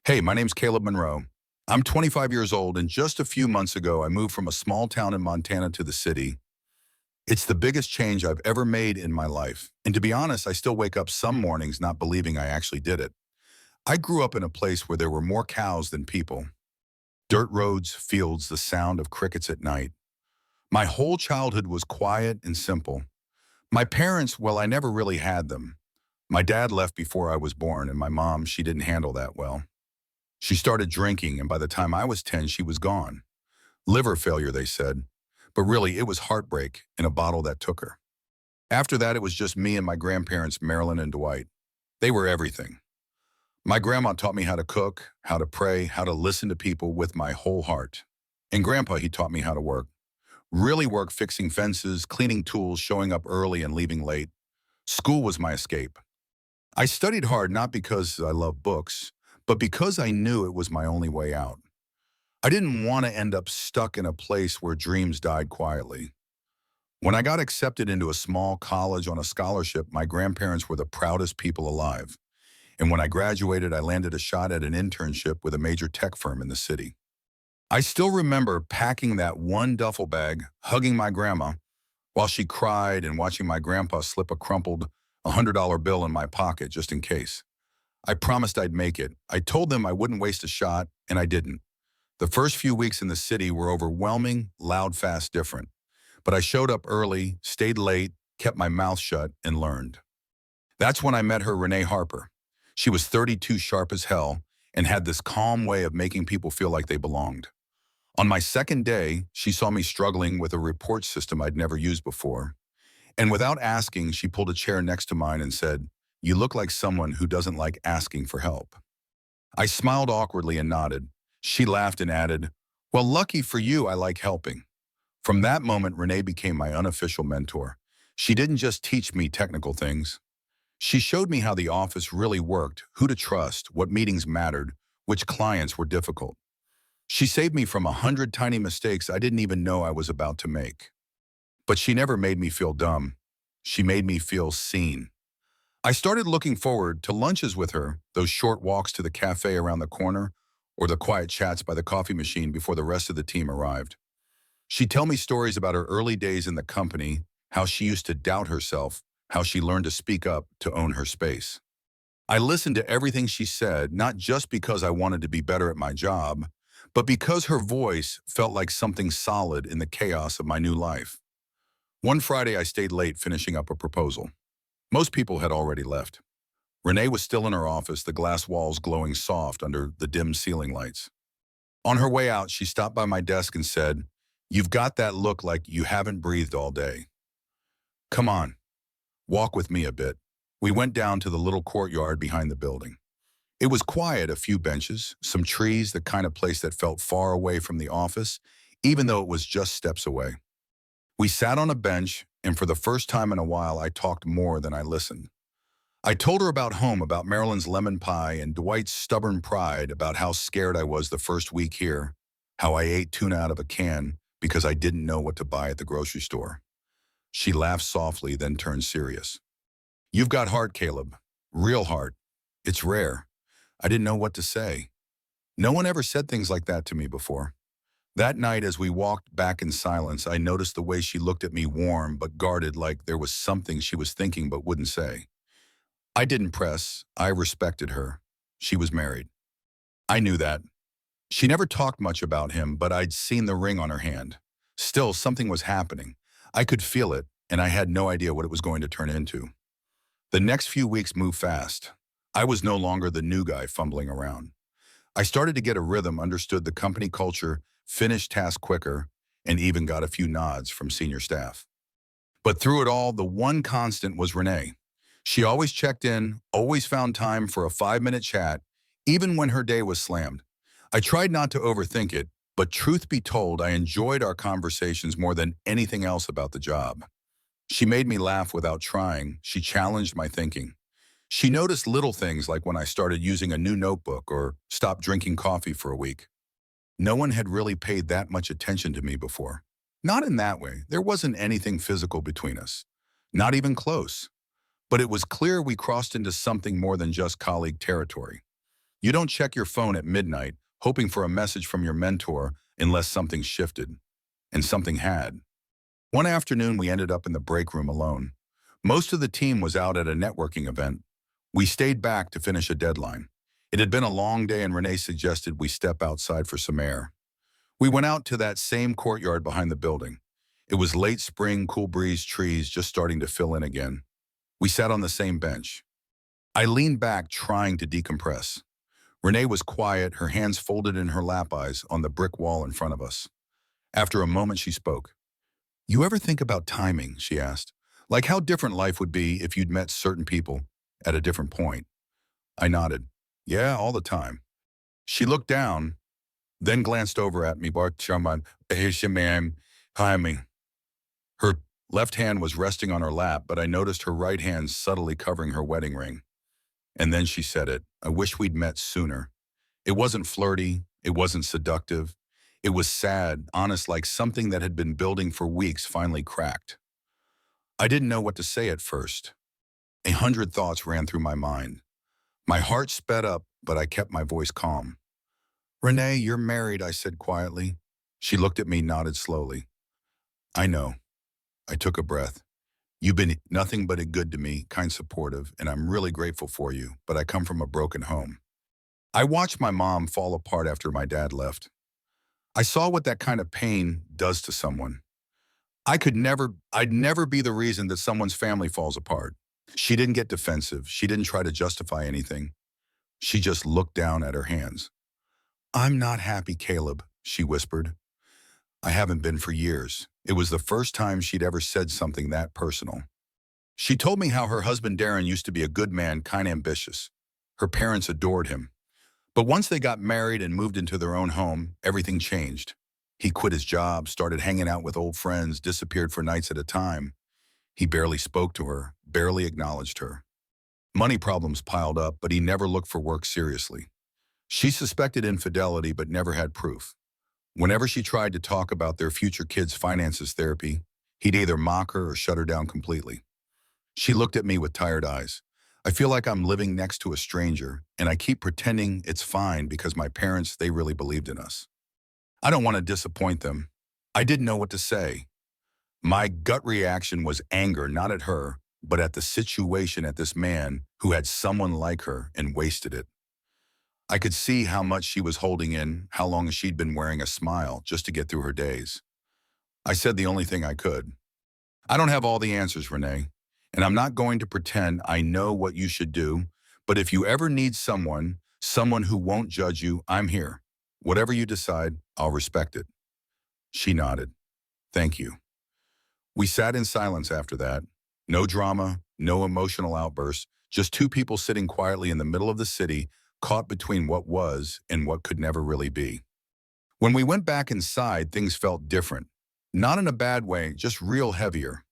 Hey, my name's Caleb Monroe. I'm 25 years old, and just a few months ago, I moved from a small town in Montana to the city. It's the biggest change I've ever made in my life. And to be honest, I still wake up some mornings not believing I actually did it. I grew up in a place where there were more cows than people. Dirt roads, fields, the sound of crickets at night. My whole childhood was quiet and simple. My parents, well, I never really had them. My dad left before I was born, and my mom, she didn't handle that well. She started drinking, and by the time I was 10, she was gone. Liver failure, they said. But really, it was heartbreak in a bottle that took her. After that, it was just me and my grandparents, Marilyn and Dwight. They were everything. My grandma taught me how to cook, how to pray, how to listen to people with my whole heart. And Grandpa, he taught me how to work. Really work fixing fences, cleaning tools, showing up early and leaving late. School was my escape. I studied hard not because I love books, but because I knew it was my only way out. I didn't want to end up stuck in a place where dreams died quietly. When I got accepted into a small college on a scholarship, my grandparents were the proudest people alive. And when I graduated, I landed a shot at an internship with a major tech firm in the city. I still remember packing that one duffel bag, hugging my grandma while she cried and watching my grandpa slip a crumpled $100 bill in my pocket just in case. I promised I'd make it. I told them I wouldn't waste a shot, and I didn't. The first few weeks in the city were overwhelming, loud, fast, different. But I showed up early, stayed late, kept my mouth shut, and learned. That's when I met her, Renee Harper. She was 32, sharp as hell, and had this calm way of making people feel like they belonged. On my second day, she saw me struggling with a report system I'd never used before. And without asking, she pulled a chair next to mine and said, "You look like someone who doesn't like asking for help." I smiled awkwardly and nodded. She laughed and added, "Well, lucky for you, I like helping." From that moment, Renee became my unofficial mentor. She didn't just teach me technical things. She showed me how the office really worked, who to trust, what meetings mattered, which clients were difficult. She saved me from 100 tiny mistakes I didn't even know I was about to make. But she never made me feel dumb. She made me feel seen. I started looking forward to lunches with her, those short walks to the cafe around the corner, or the quiet chats by the coffee machine before the rest of the team arrived. She'd tell me stories about her early days in the company, how she used to doubt herself, how she learned to speak up to own her space. I listened to everything she said, not just because I wanted to be better at my job, but because her voice felt like something solid in the chaos of my new life. One Friday, I stayed late finishing up a proposal. Most people had already left. Renee was still in her office, the glass walls glowing soft under the dim ceiling lights. On her way out, she stopped by my desk and said, "You've got that look like you haven't breathed all day. Come on, walk with me a bit." We went down to the little courtyard behind the building. It was quiet, a few benches, some trees, the kind of place that felt far away from the office, even though it was just steps away. We sat on a bench, and for the first time in a while, I talked more than I listened. I told her about home, about Marilyn's lemon pie, and Dwight's stubborn pride, about how scared I was the first week here, how I ate tuna out of a can because I didn't know what to buy at the grocery store. She laughed softly, then turned serious. "You've got heart, Caleb. Real heart. It's rare." I didn't know what to say. No one ever said things like that to me before. That night, as we walked back in silence, I noticed the way she looked at me, warm but guarded, like there was something she was thinking but wouldn't say. I didn't press. I respected her. She was married. I knew that. She never talked much about him, but I'd seen the ring on her hand. Still, something was happening. I could feel it, and I had no idea what it was going to turn into. The next few weeks moved fast. I was no longer the new guy fumbling around. I started to get a rhythm, understood the company culture, finished tasks quicker, and even got a few nods from senior staff. But through it all, the one constant was Renee. She always checked in, always found time for a 5-minute chat, even when her day was slammed. I tried not to overthink it, but truth be told, I enjoyed our conversations more than anything else about the job. She made me laugh without trying. She challenged my thinking. She noticed little things like when I started using a new notebook or stopped drinking coffee for a week. No one had really paid that much attention to me before. Not in that way. There wasn't anything physical between us. Not even close. But it was clear we crossed into something more than just colleague territory. You don't check your phone at midnight, hoping for a message from your mentor unless something shifted. And something had. One afternoon, we ended up in the break room alone. Most of the team was out at a networking event. We stayed back to finish a deadline. It had been a long day and Renee suggested we step outside for some air. We went out to that same courtyard behind the building. It was late spring, cool breeze, trees just starting to fill in again. We sat on the same bench. I leaned back, trying to decompress. Renee was quiet, her hands folded in her lap eyes on the brick wall in front of us. After a moment, she spoke. "You ever think about timing?" she asked. "Like how different life would be if you'd met certain people at a different point?" I nodded. "Yeah, all the time." She looked down, then glanced over at me. Timing. Her left hand was resting on her lap, but I noticed her right hand subtly covering her wedding ring. And then she said it. "I wish we'd met sooner." It wasn't flirty. It wasn't seductive. It was sad, honest, like something that had been building for weeks finally cracked. I didn't know what to say at first. 100 thoughts ran through my mind. My heart sped up, but I kept my voice calm. "Renee, you're married," I said quietly. She looked at me, nodded slowly. "I know." I took a breath. "You've been nothing but a good to me, kind supportive, and I'm really grateful for you, but I come from a broken home. I watched my mom fall apart after my dad left. I saw what that kind of pain does to someone. I'd never be the reason that someone's family falls apart." She didn't get defensive. She didn't try to justify anything. She just looked down at her hands. "I'm not happy, Caleb," she whispered. I haven't been for years. It was the first time she'd ever said something that personal. She told me how her husband Darren used to be a good man, kind of ambitious. Her parents adored him. But once they got married and moved into their own home, everything changed. He quit his job, started hanging out with old friends, disappeared for nights at a time. He barely spoke to her, barely acknowledged her. Money problems piled up, but he never looked for work seriously. She suspected infidelity, but never had proof. Whenever she tried to talk about their future kids' finances therapy, he'd either mock her or shut her down completely. She looked at me with tired eyes. "I feel like I'm living next to a stranger, and I keep pretending it's fine because my parents, they really believed in us. I don't want to disappoint them." I didn't know what to say. My gut reaction was anger, not at her, but at the situation, at this man who had someone like her and wasted it. I could see how much she was holding in, how long she'd been wearing a smile just to get through her days. I said the only thing I could. "I don't have all the answers, Renee, and I'm not going to pretend I know what you should do, but if you ever need someone who won't judge you, I'm here. Whatever you decide, I'll respect it." She nodded. "Thank you." We sat in silence after that. No drama, no emotional outbursts, just two people sitting quietly in the middle of the city, caught between what was and what could never really be. When we went back inside, things felt different. Not in a bad way, just real heavier.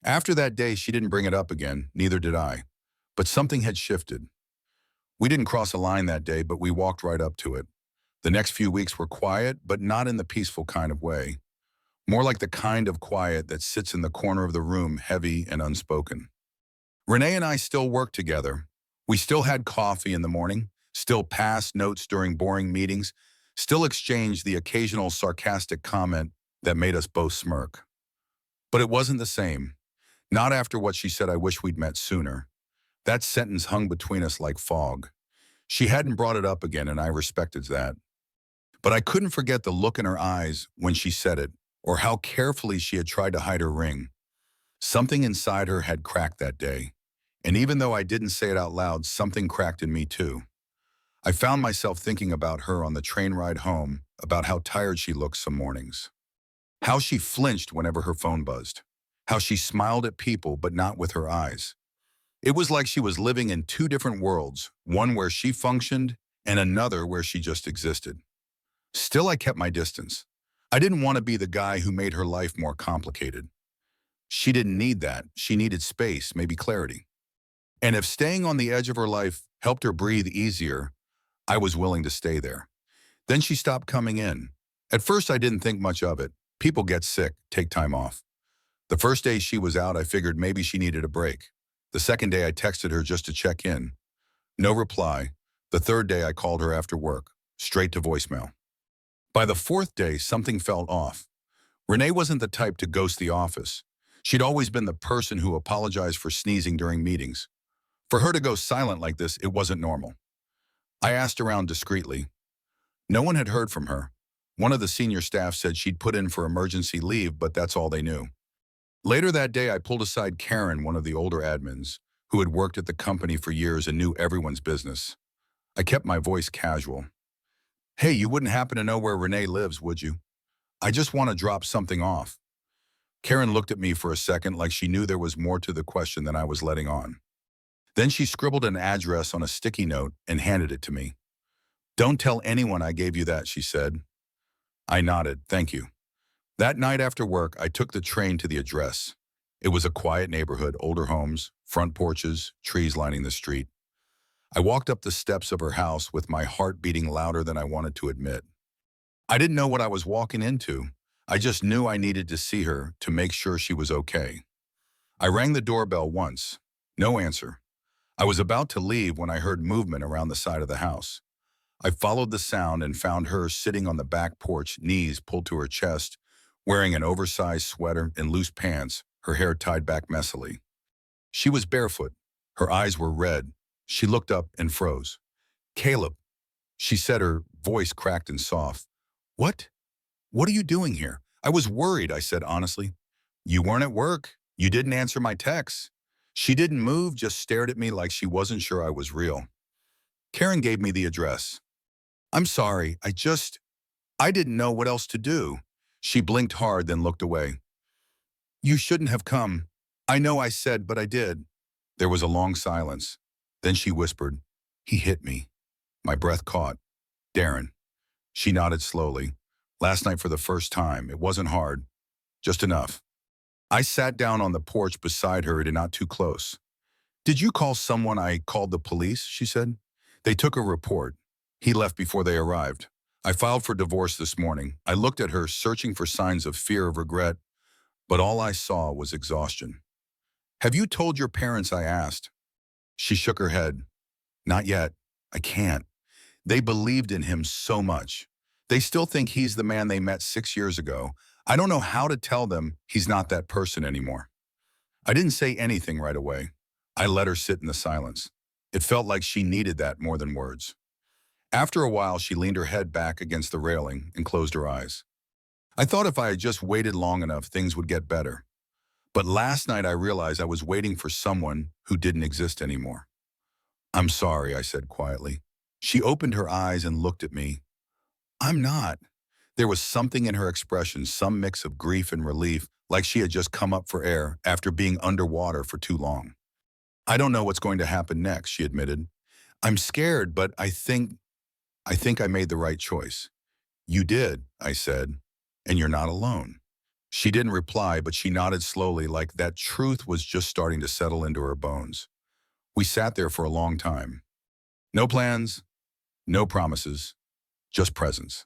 After that day, she didn't bring it up again, neither did I. But something had shifted. We didn't cross a line that day, but we walked right up to it. The next few weeks were quiet, but not in the peaceful kind of way. More like the kind of quiet that sits in the corner of the room, heavy and unspoken. Renee and I still worked together. We still had coffee in the morning, still passed notes during boring meetings, still exchanged the occasional sarcastic comment that made us both smirk. But it wasn't the same. Not after what she said, "I wish we'd met sooner." That sentence hung between us like fog. She hadn't brought it up again, and I respected that. But I couldn't forget the look in her eyes when she said it, or how carefully she had tried to hide her ring. Something inside her had cracked that day. And even though I didn't say it out loud, something cracked in me too. I found myself thinking about her on the train ride home, about how tired she looked some mornings. How she flinched whenever her phone buzzed. How she smiled at people, but not with her eyes. It was like she was living in two different worlds, one where she functioned and another where she just existed. Still, I kept my distance. I didn't want to be the guy who made her life more complicated. She didn't need that. She needed space, maybe clarity. And if staying on the edge of her life helped her breathe easier, I was willing to stay there. Then she stopped coming in. At first, I didn't think much of it. People get sick, take time off. The first day she was out, I figured maybe she needed a break. The second day, I texted her just to check in. No reply. The third day, I called her after work, straight to voicemail. By the fourth day, something felt off. Renee wasn't the type to ghost the office. She'd always been the person who apologized for sneezing during meetings. For her to go silent like this, it wasn't normal. I asked around discreetly. No one had heard from her. One of the senior staff said she'd put in for emergency leave, but that's all they knew. Later that day, I pulled aside Karen, one of the older admins, who had worked at the company for years and knew everyone's business. I kept my voice casual. Hey, you wouldn't happen to know where Renee lives, would you? I just want to drop something off. Karen looked at me for a second like she knew there was more to the question than I was letting on. Then she scribbled an address on a sticky note and handed it to me. Don't tell anyone I gave you that, she said. I nodded, thank you. That night after work, I took the train to the address. It was a quiet neighborhood, older homes, front porches, trees lining the street. I walked up the steps of her house with my heart beating louder than I wanted to admit. I didn't know what I was walking into. I just knew I needed to see her to make sure she was okay. I rang the doorbell once. No answer. I was about to leave when I heard movement around the side of the house. I followed the sound and found her sitting on the back porch, knees pulled to her chest, wearing an oversized sweater and loose pants, her hair tied back messily. She was barefoot. Her eyes were red. She looked up and froze. Caleb, she said, her voice cracked and soft. What? What are you doing here? I was worried, I said honestly. You weren't at work. You didn't answer my texts. She didn't move, just stared at me like she wasn't sure I was real. Karen gave me the address. I'm sorry, I didn't know what else to do. She blinked hard, then looked away. You shouldn't have come. I know I said, but I did. There was a long silence. Then she whispered, he hit me. My breath caught. Darren. She nodded slowly. Last night for the first time. It wasn't hard. Just enough. I sat down on the porch beside her and not too close. Did you call someone? I called the police, she said. They took a report. He left before they arrived. I filed for divorce this morning. I looked at her, searching for signs of fear, of regret, but all I saw was exhaustion. Have you told your parents? I asked. She shook her head. Not yet. I can't. They believed in him so much. They still think he's the man they met 6 years ago. I don't know how to tell them he's not that person anymore. I didn't say anything right away. I let her sit in the silence. It felt like she needed that more than words. After a while, she leaned her head back against the railing and closed her eyes. I thought if I had just waited long enough, things would get better. But last night I realized I was waiting for someone who didn't exist anymore. I'm sorry, I said quietly. She opened her eyes and looked at me. I'm not. There was something in her expression, some mix of grief and relief, like she had just come up for air after being underwater for too long. I don't know what's going to happen next, she admitted. I'm scared, but I think I made the right choice. You did, I said, and you're not alone. She didn't reply, but she nodded slowly like that truth was just starting to settle into her bones. We sat there for a long time. No plans, no promises, just presence.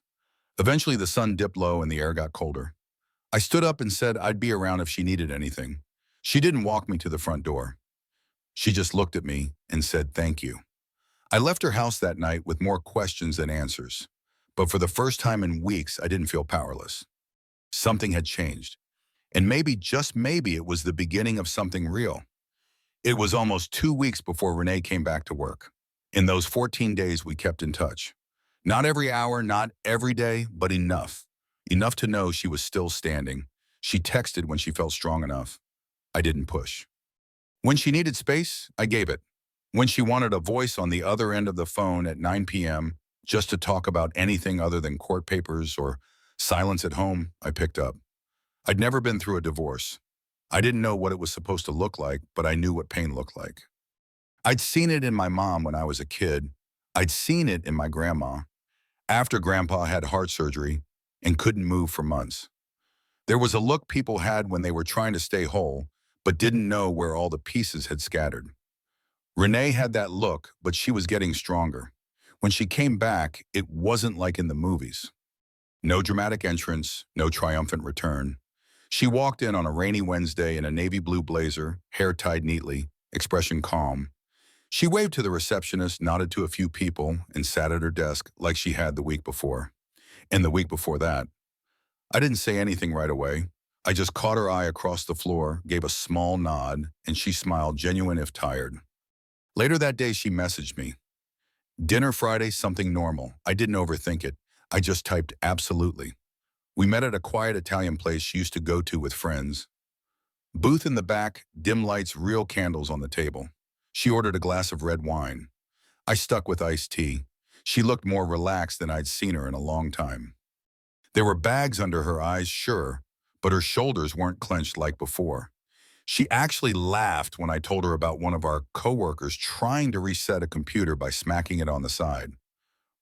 Eventually the sun dipped low and the air got colder. I stood up and said I'd be around if she needed anything. She didn't walk me to the front door. She just looked at me and said thank you. I left her house that night with more questions than answers. But for the first time in weeks, I didn't feel powerless. Something had changed. And maybe, just maybe, it was the beginning of something real. It was almost 2 weeks before Renee came back to work. In those 14 days, we kept in touch. Not every hour, not every day, but enough. Enough to know she was still standing. She texted when she felt strong enough. I didn't push. When she needed space, I gave it. When she wanted a voice on the other end of the phone at 9 p.m., just to talk about anything other than court papers or silence at home, I picked up. I'd never been through a divorce. I didn't know what it was supposed to look like, but I knew what pain looked like. I'd seen it in my mom when I was a kid. I'd seen it in my grandma, after Grandpa had heart surgery and couldn't move for months. There was a look people had when they were trying to stay whole, but didn't know where all the pieces had scattered. Renee had that look, but she was getting stronger. When she came back, it wasn't like in the movies. No dramatic entrance, no triumphant return. She walked in on a rainy Wednesday in a navy blue blazer, hair tied neatly, expression calm. She waved to the receptionist, nodded to a few people, and sat at her desk like she had the week before. And the week before that. I didn't say anything right away. I just caught her eye across the floor, gave a small nod, and she smiled, genuine if tired. Later that day, she messaged me. Dinner Friday, something normal. I didn't overthink it. I just typed absolutely. We met at a quiet Italian place she used to go to with friends. Booth in the back, dim lights, real candles on the table. She ordered a glass of red wine. I stuck with iced tea. She looked more relaxed than I'd seen her in a long time. There were bags under her eyes, sure, but her shoulders weren't clenched like before. She actually laughed when I told her about one of our coworkers trying to reset a computer by smacking it on the side.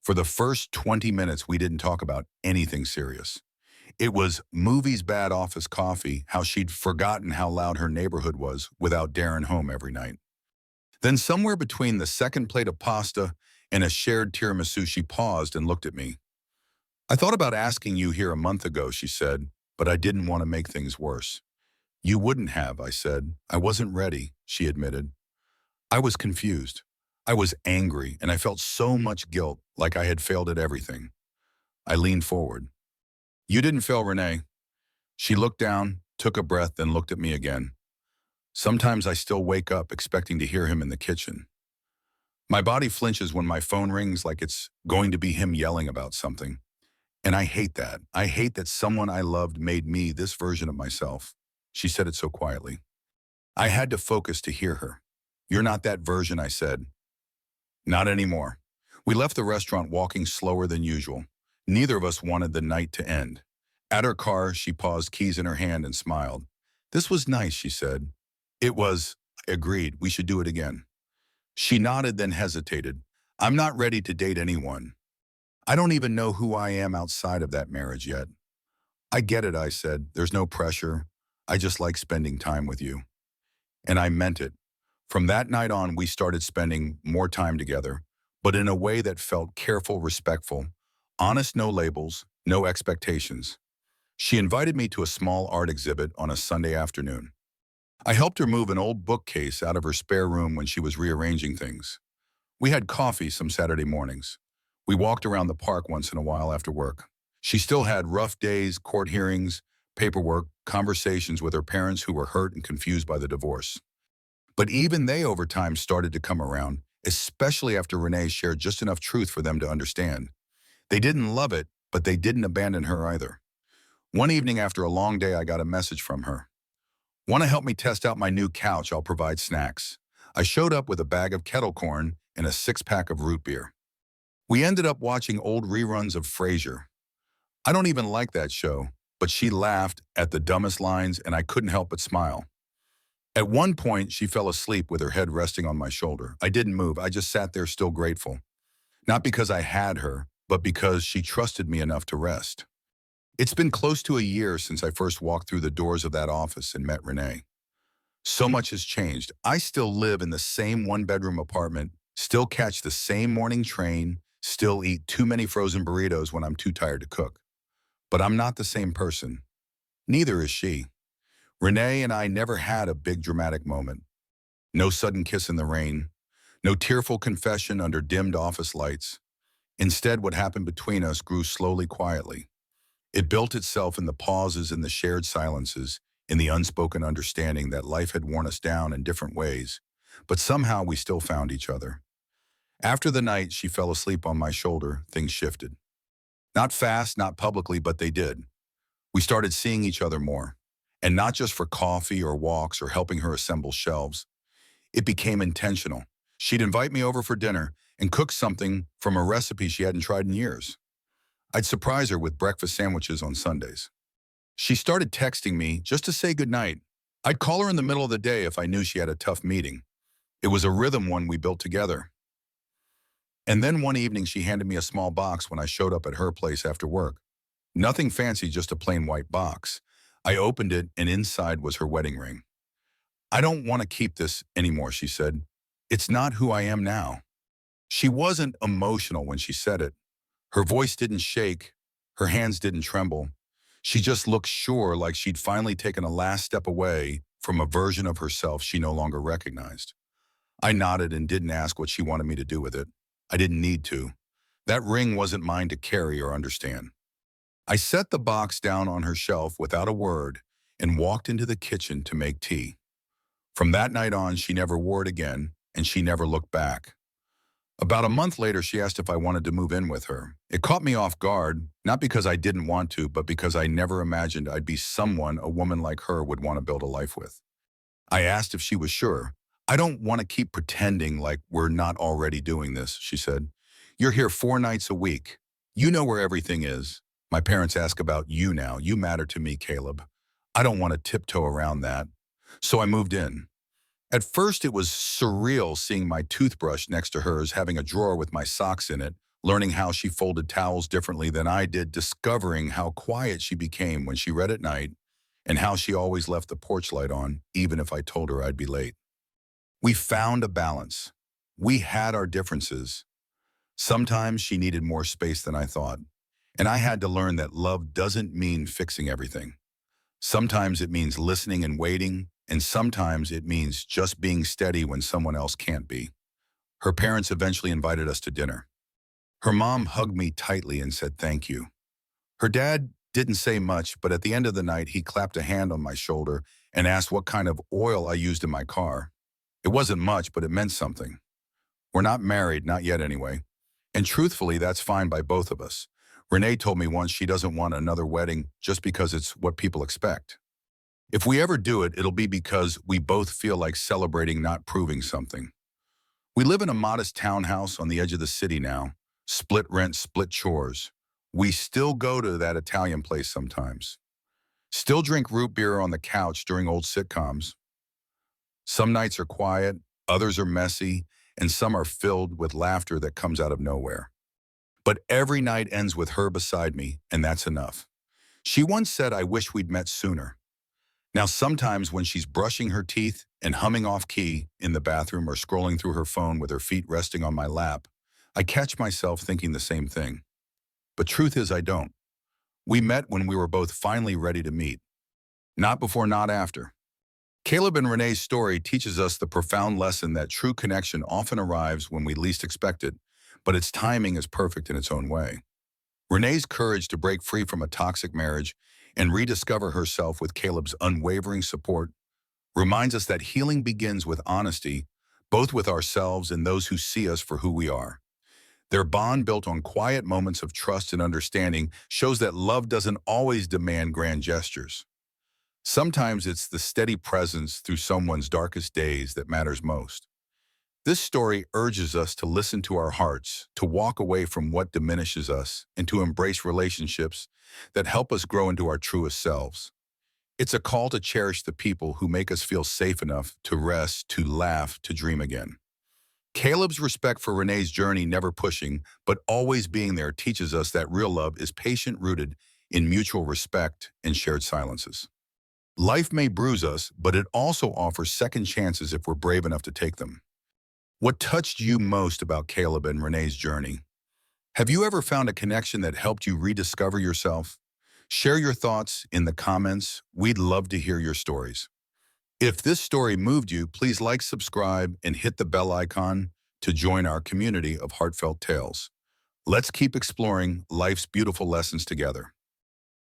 For the first 20 minutes, we didn't talk about anything serious. It was movies, bad office coffee, how she'd forgotten how loud her neighborhood was without Darren home every night. Then somewhere between the second plate of pasta and a shared tiramisu, she paused and looked at me. I thought about asking you here a month ago, she said, but I didn't want to make things worse. You wouldn't have, I said. I wasn't ready, she admitted. I was confused. I was angry, and I felt so much guilt, like I had failed at everything. I leaned forward. You didn't fail, Renee. She looked down, took a breath, then looked at me again. Sometimes I still wake up expecting to hear him in the kitchen. My body flinches when my phone rings like it's going to be him yelling about something. And I hate that. I hate that someone I loved made me this version of myself. She said it so quietly. I had to focus to hear her. You're not that version, I said. Not anymore. We left the restaurant walking slower than usual. Neither of us wanted the night to end. At her car, she paused, keys in her hand, and smiled. This was nice, she said. It was. I agreed. We should do it again. She nodded, then hesitated. I'm not ready to date anyone. I don't even know who I am outside of that marriage yet. I get it, I said. There's no pressure. I just like spending time with you. And I meant it. From that night on, we started spending more time together, but in a way that felt careful, respectful, honest, no labels, no expectations. She invited me to a small art exhibit on a Sunday afternoon. I helped her move an old bookcase out of her spare room when she was rearranging things. We had coffee some Saturday mornings. We walked around the park once in a while after work. She still had rough days, court hearings, paperwork, conversations with her parents who were hurt and confused by the divorce. But even they over time started to come around, especially after Renee shared just enough truth for them to understand. They didn't love it, but they didn't abandon her either. One evening after a long day, I got a message from her. Want to help me test out my new couch? I'll provide snacks. I showed up with a bag of kettle corn and a six-pack of root beer. We ended up watching old reruns of Frasier. I don't even like that show, but she laughed at the dumbest lines and I couldn't help but smile. At one point, she fell asleep with her head resting on my shoulder. I didn't move. I just sat there still grateful. Not because I had her, but because she trusted me enough to rest. It's been close to a year since I first walked through the doors of that office and met Renee. So much has changed. I still live in the same one-bedroom apartment, still catch the same morning train, still eat too many frozen burritos when I'm too tired to cook. But I'm not the same person. Neither is she. Renee and I never had a big dramatic moment. No sudden kiss in the rain. No tearful confession under dimmed office lights. Instead, what happened between us grew slowly, quietly. It built itself in the pauses and the shared silences, in the unspoken understanding that life had worn us down in different ways, but somehow we still found each other. After the night she fell asleep on my shoulder, things shifted. Not fast, not publicly, but they did. We started seeing each other more. And not just for coffee or walks or helping her assemble shelves. It became intentional. She'd invite me over for dinner and cook something from a recipe she hadn't tried in years. I'd surprise her with breakfast sandwiches on Sundays. She started texting me just to say goodnight. I'd call her in the middle of the day if I knew she had a tough meeting. It was a rhythm one we built together. And then one evening she handed me a small box when I showed up at her place after work. Nothing fancy, just a plain white box. I opened it and inside was her wedding ring. I don't want to keep this anymore, she said. It's not who I am now. She wasn't emotional when she said it. Her voice didn't shake. Her hands didn't tremble. She just looked sure, like she'd finally taken a last step away from a version of herself she no longer recognized. I nodded and didn't ask what she wanted me to do with it. I didn't need to. That ring wasn't mine to carry or understand. I set the box down on her shelf without a word and walked into the kitchen to make tea. From that night on, she never wore it again, and she never looked back. About a month later, she asked if I wanted to move in with her. It caught me off guard, not because I didn't want to, but because I never imagined I'd be someone a woman like her would want to build a life with. I asked if she was sure. I don't want to keep pretending like we're not already doing this, she said. You're here 4 nights a week. You know where everything is. My parents ask about you now. You matter to me, Caleb. I don't want to tiptoe around that. So I moved in. At first, it was surreal seeing my toothbrush next to hers, having a drawer with my socks in it, learning how she folded towels differently than I did, discovering how quiet she became when she read at night, and how she always left the porch light on, even if I told her I'd be late. We found a balance. We had our differences. Sometimes she needed more space than I thought, and I had to learn that love doesn't mean fixing everything. Sometimes it means listening and waiting, and sometimes it means just being steady when someone else can't be. Her parents eventually invited us to dinner. Her mom hugged me tightly and said thank you. Her dad didn't say much, but at the end of the night, he clapped a hand on my shoulder and asked what kind of oil I used in my car. It wasn't much, but it meant something. We're not married, not yet anyway. And truthfully, that's fine by both of us. Renee told me once she doesn't want another wedding just because it's what people expect. If we ever do it, it'll be because we both feel like celebrating, not proving something. We live in a modest townhouse on the edge of the city now. Split rent, split chores. We still go to that Italian place sometimes. Still drink root beer on the couch during old sitcoms. Some nights are quiet, others are messy, and some are filled with laughter that comes out of nowhere. But every night ends with her beside me, and that's enough. She once said, I wish we'd met sooner. Now, sometimes when she's brushing her teeth and humming off key in the bathroom or scrolling through her phone with her feet resting on my lap, I catch myself thinking the same thing. But truth is, I don't. We met when we were both finally ready to meet. Not before, not after. Caleb and Renee's story teaches us the profound lesson that true connection often arrives when we least expect it, but its timing is perfect in its own way. Renee's courage to break free from a toxic marriage and rediscover herself with Caleb's unwavering support reminds us that healing begins with honesty, both with ourselves and those who see us for who we are. Their bond, built on quiet moments of trust and understanding, shows that love doesn't always demand grand gestures. Sometimes it's the steady presence through someone's darkest days that matters most. This story urges us to listen to our hearts, to walk away from what diminishes us, and to embrace relationships that help us grow into our truest selves. It's a call to cherish the people who make us feel safe enough to rest, to laugh, to dream again. Caleb's respect for Renee's journey, never pushing, but always being there, teaches us that real love is patient, rooted in mutual respect and shared silences. Life may bruise us, but it also offers second chances if we're brave enough to take them. What touched you most about Caleb and Renee's journey? Have you ever found a connection that helped you rediscover yourself? Share your thoughts in the comments. We'd love to hear your stories. If this story moved you, please like, subscribe, and hit the bell icon to join our community of heartfelt tales. Let's keep exploring life's beautiful lessons together.